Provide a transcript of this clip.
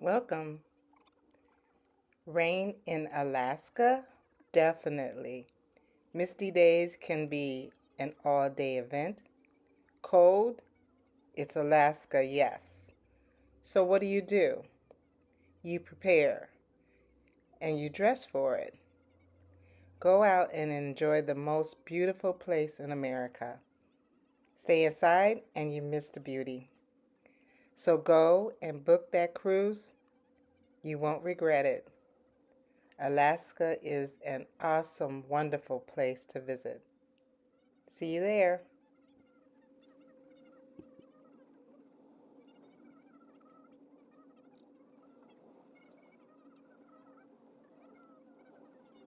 Welcome. Rain in Alaska? Definitely. Misty days can be an all-day event. Cold? It's Alaska, yes. So what do? You prepare and you dress for it. Go out and enjoy the most beautiful place in America. Stay inside and you miss the beauty. So go and book that cruise. You won't regret it. Alaska is an awesome, wonderful place to visit. See you there.